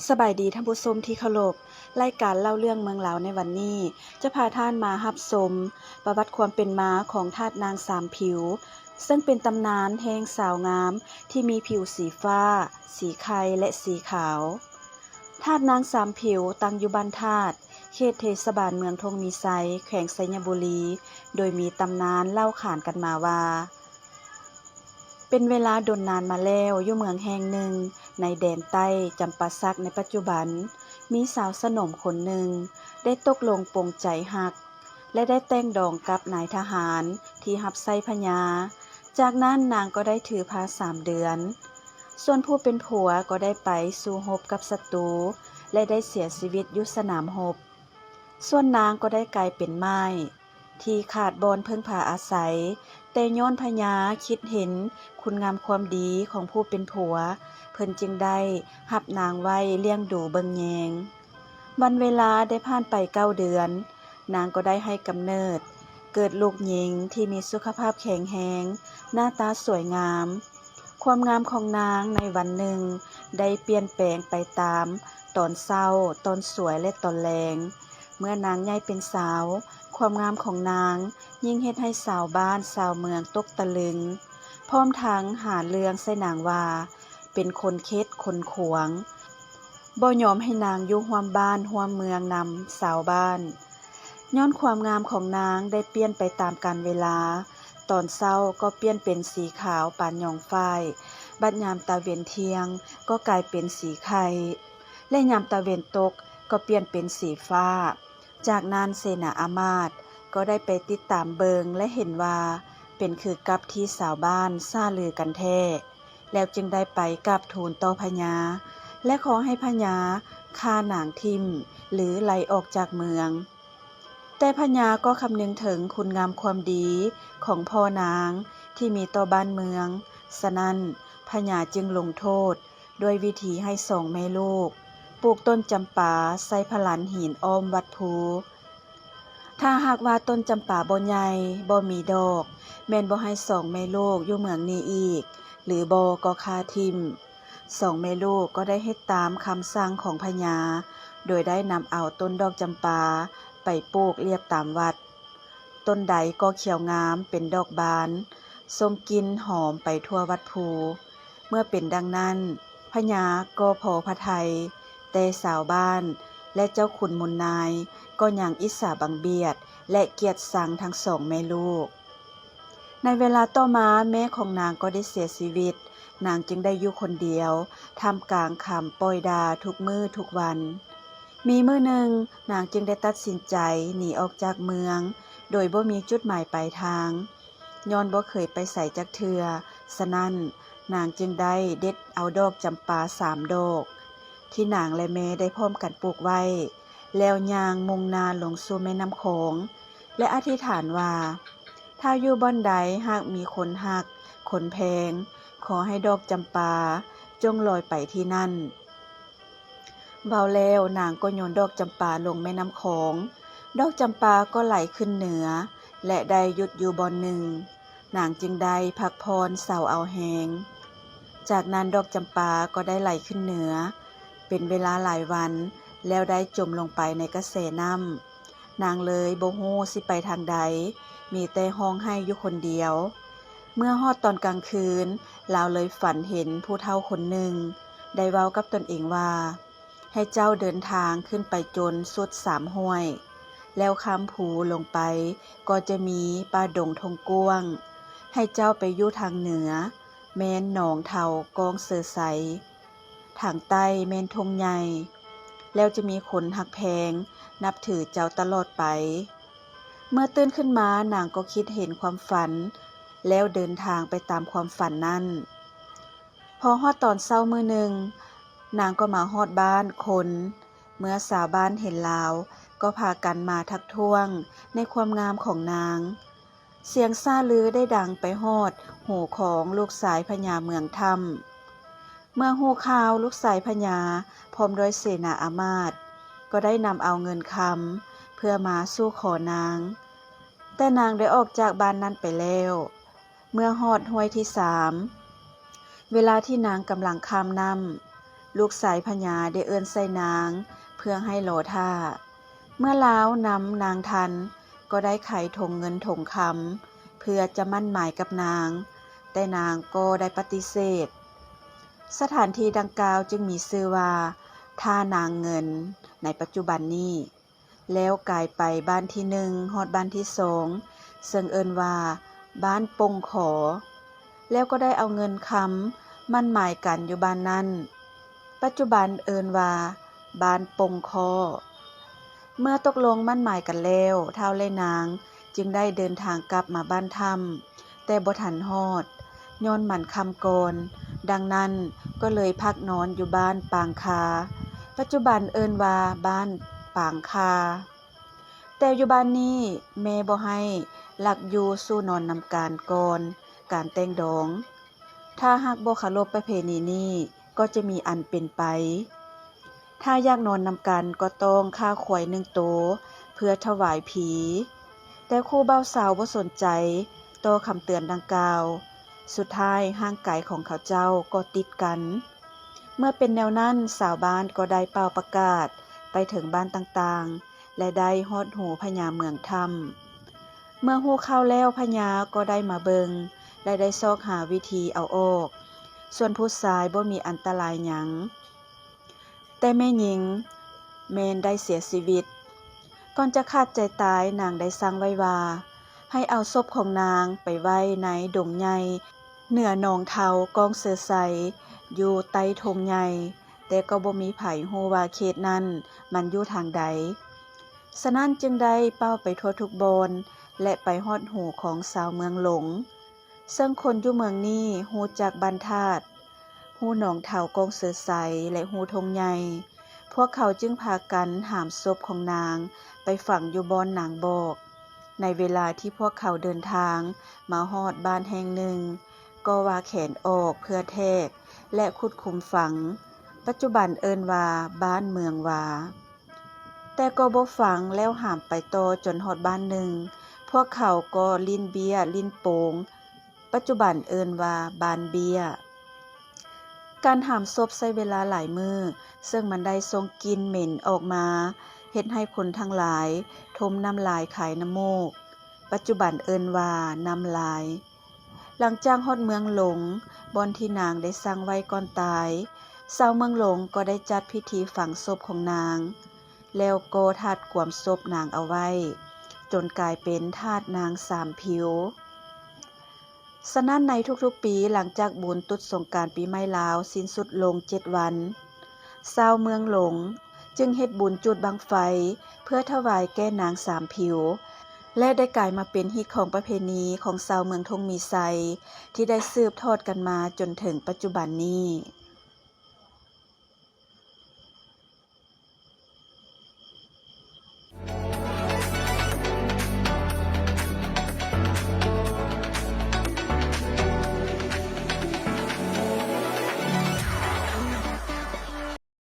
สบายดีท่านผู้ชมที่เคารพรายการเล่าเรื่องเมืองลาวในวันนี้จะพาท่านมารับชมประวัติความเป็นมาของทาสนางสามผิวซึ่งเป็นตำนานแห่งสาวงามที่มีผิวสีฟ้าสีไข่และสีขาวทาสนางสามผิวตั้งอยู่บ้านธาตุเขตเทศบาลเมืองธงมีไซแขวงไซยบุรีโดยมีตำนานเล่าขานกันมาว่าเป็นเวลาดนนานมาแล้วอยู่เมืองแห่งหนึ่งในแดนใต้จำปาสักในปัจจุบันมีสาวสนมคนหนึ่งได้ตกลงปลงใจฮักและได้แต่งดองกับนายทหารที่รับใช้พญาจากนั้นนางก็ได้ถือพา3 เดือนส่วนผู้เป็นผัวก็ได้ไปสู้รบกับศัตรูและได้เสียชีวิตอยู่สนามรบส่วนนางก็ได้กลายเป็นไม้ที่ขาดบอนพึ่งพาอาศัยแต่ย้อนพญาคิดเห็นคุณงามความดีของผู้เป็นผัวเพิ่นจึงได้รับนางไว้เลี้ยงดูเบิ่งแยงวันเวลาได้ผ่านไป9 เดือนนางก็ได้ให้กำเนิดเกิดลูกหญิงที่มีสุขภาพแข็งแรงหน้าตาสวยงามความงามของนางในวันหนึ่งได้เปลี่ยนแปลงไปตามตอนเศร้าตอนสวยและตอนแลงเมื่อนางใหญ่เป็นสาวความงามของนางยิ่งเฮ็ดให้ชาวบ้านชาวเมืองตกตะลึงพร้อมทั้งหาเรื่องใส่นางว่าเป็นคนเค็ดคนขวงบ่ยอมให้นางอยู่ร่วมบ้านร่วมเมืองนำชาวบ้านย้อนความงามของนางได้เปลี่ยนไปตามกาลเวลาตอนเช้าก็เปลี่ยนเป็นสีขาวปานหยองฝ้ายบัดยามตะเวนเที่ยงก็กลายเป็นสีไข่และยามตะเวนตกก็เปลี่ยนเป็นสีฟ้าจากนั้นเสนาอามาตย์ก็ได้ไปติดตามเบิงและเห็นว่าเป็นคือกับที่ชาวบ้านซ่าลือกันแท้แล้วจึงได้ไปกราบทูลต่อพญาและขอให้พญาฆ่านางทิ่มหรือไล่ออกจากเมืองแต่พญาก็คำนึงถึงคุณงามความดีของพ่อนางที่มีต่อบ้านเมืองฉะนั้นพญาจึงลงโทษด้วยวิธีให้2 แม่ลูกปลูกต้นจำปาใส่ผลันหินอ้อมวัดภูถ้าหากว่าต้นจำปาบ่ใหญ่บ่มีดอกแม่นบ่ให้2 แม่ลูกอยู่เมืองนี้อีกหรือบ่ก็ฆ่าทิ่ม2 แม่ลูกก็ได้เฮ็ดตามคำสั่งของพญาโดยได้นำเอาต้นดอกจำปาไปปลูกเรียบตามวัดต้นใดก็เขียวงามเป็นดอกบานทรงกลิ่นหอมไปทั่ววัดภูเมื่อเป็นดังนั้นพญาก็พอพระทัยแต่ชาวบ้านและเจ้าขุนมูลนายก็ยังอิจฉาบังเบียดและเกลียดชังทั้ง2 แม่ลูกในเวลาต่อมาแม่ของนางก็ได้เสียชีวิตนางจึงได้อยู่คนเดียวท่ามกลางคำปล่อยด่าทุกมื้อทุกวันมีมื้อหนึ่งนางจึงได้ตัดสินใจหนีออกจากเมืองโดยบ่มีจุดหมายปลายทางย้อนบ่เคยไปไสจักเทื่อฉะนั้นนางจึงได้เด็ดเอาดอกจำปา3 ดอกที่นางและแม่ได้พร้อมกันปลูกไว้แล้วย่างมุ่งหน้าลงสู่แม่น้ำโขงและอธิษฐานว่าถ้าอยู่บ่อนใดหากมีคนฮักคนแพงขอให้ดอกจำปาจงลอยไปที่นั่นเบาแล้วนางก็โยนดอกจำปาลงแม่น้ำโขงดอกจำปาก็ไหลขึ้นเหนือและได้หยุดอยู่บ่อนหนึ่งนางจึงได้พักพรเศร้าเอาแหงจากนั้นดอกจำปาก็ได้ไหลขึ้นเหนือเป็นเวลาหลายวันแล้วได้จมลงไปในกระแสน้ำนางเลยบ่ฮู้สิไปทางใดมีแต่ร้องไห้อยู่คนเดียวเมื่อฮอดตอนกลางคืนลาวเลยฝันเห็นผู้เฒ่าคนหนึ่งได้เว้ากับตนเองว่าให้เจ้าเดินทางขึ้นไปจนสุด3 ห้วยแล้วข้ามภูลงไปก็จะมีป่าดงทงกว้างให้เจ้าไปอยู่ทางเหนือแม่นหนองเฒ่ากองเสือใสทางใต้แม่นทงใหญ่แล้วจะมีคนฮักแพงนับถือเจ้าตลอดไปเมื่อตื่นขึ้นมานางก็คิดเห็นความฝันแล้วเดินทางไปตามความฝันนั้นพอฮอดตอนเช้ามื้อหนึ่งนางก็มาฮอดบ้านคนเมื่อชาวบ้านเห็นลาวก็พากันมาทักท้วงในความงามของนางเสียงซ่าลือได้ดังไปฮอดหูของลูกสายพญาเมืองถ้ำเมื่อฮู้ข่าวลูกสายพญาพร้อมด้วยเสนาอามาตย์ก็ได้นำเอาเงินคำเพื่อมาสู้ขอนางแต่นางได้ออกจากบ้านนั้นไปแล้วเมื่อฮอดห้วยที่3เวลาที่นางกำลังข้ามน้ำ ลูกสายพญาได้เอิ้นใส่นางเพื่อให้รอท่าเมื่อล้าวนำนางทันก็ได้ไขถงเงินถงคำเพื่อจะมั่นหมายกับนางแต่นางก็ได้ปฏิเสธสถานที่ดังกล่าวจึงมีชื่อว่าท่านางเงินในปัจจุบันนี้แล้วกลายไปบ้านที่1ฮอดบ้านที่2ซึ่งเอิ้นว่าบ้านปงขอแล้วก็ได้เอาเงินคำมั่นหมายกันอยู่บ้านนั้นปัจจุบันเอิ้นว่าบ้านปงคอเมื่อตกลงมั่นหมายกันแล้วท้าวและนางจึงได้เดินทางกลับมาบ้านถ้ำแต่บ่ทันฮอดย้อนหมั่นคำก่อนดังนั้นก็เลยพักนอนอยู่บ้านปางคาปัจจุบันเอิ้นว่าบ้านปางคาแต่อยู่บ้านนี้แม่บ่ให้ลักอยู่สู่นอนนำการก่อนการแต่งดองถ้าหากบ่เคารพประเพณีนี้ก็จะมีอันเป็นไปถ้าอยากนอนนำกันก็ต้องฆ่าควาย1ตัวเพื่อถวายผีแต่คู่บ่าวสาวบ่สนใจต่อคำเตือนดังกล่าวสุดท้ายร่างกายของเขาเจ้าก็ติดกันเมื่อเป็นแนวนั้นสาวบ้านก็ได้เป่าประกาศไปถึงบ้านต่างๆและได้ฮอดหูพญาเมืองถ้ำเมื่อฮู้ข่าวแล้วพญาก็ได้มาเบิงและได้ซอกหาวิธีเอาออกส่วนผู้ชายบ่มีอันตรายหยังแต่แม่หญิงแม่นได้เสียชีวิตก่อนจะขาดใจตายนางได้สั่งไว้ว่าให้เอาศพของนางไปไว้ในดงใหญ่เหนือหนองเทากองเสือใสอยู่ใต้ธงใหญ่แต่ก็บ่มีไผฮู้ว่าเขตนั้นมันอยู่ทางใดฉะนั้นจึงได้เป้าไปทั่วทุกบอนและไปฮอดหูของสาวเมืองหลงซึ่งคนอยู่เมืองนี้ฮู้จักบ้านธาตุฮู้หนองเทากองเสือใสและฮู้ธงใหญ่พวกเขาจึงพากันหามศพของนางไปฝังอยู่บอนนางบอกในเวลาที่พวกเขาเดินทางมาฮอดบ้านแห่งหนึ่งก็ว่าแขนออกเพื่อแทกและขุดคุมฝังปัจจุบันเอิ้นว่าบ้านเมืองวาแต่ก็บ่ฝังแล้วหามไปต่อจนฮอดบ้านหนึ่งพวกเขาก็ลิ้นเบียลิ้นโปงปัจจุบันเอิ้นว่าบ้านเบียการหามศพใช้เวลาหลายมื้อซึ่งมันได้ส่งกลิ่นเหม็นออกมาเฮ็ดให้คนทั้งหลายทมน้ำลายขายน้ำมูกปัจจุบันเอิ้นว่าน้ำลายหลังจากฮอดเมืองหลงบอนที่นางได้สร้างไว้ก่อนตายชาวเมืองหลงก็ได้จัดพิธีฝังศพของนางแล้วก็ธาตุกวมศพนางเอาไว้จนกลายเป็นธาตุนางสามผิวฉะนั้นในทุกๆปีหลังจากบุญตรุษสงกรานต์ปีใหม่ลาวสิ้นสุดลง7 วันชาวเมืองหลงจึงเฮ็ดบุญจุดบั้งไฟเพื่อถวายแก่นางสามผิวและได้กลายมาเป็นฮิตของประเพณีของชาวเมืองทงมีไซที่ได้สืบทอดกันมาจนถึงปัจจุบันนี้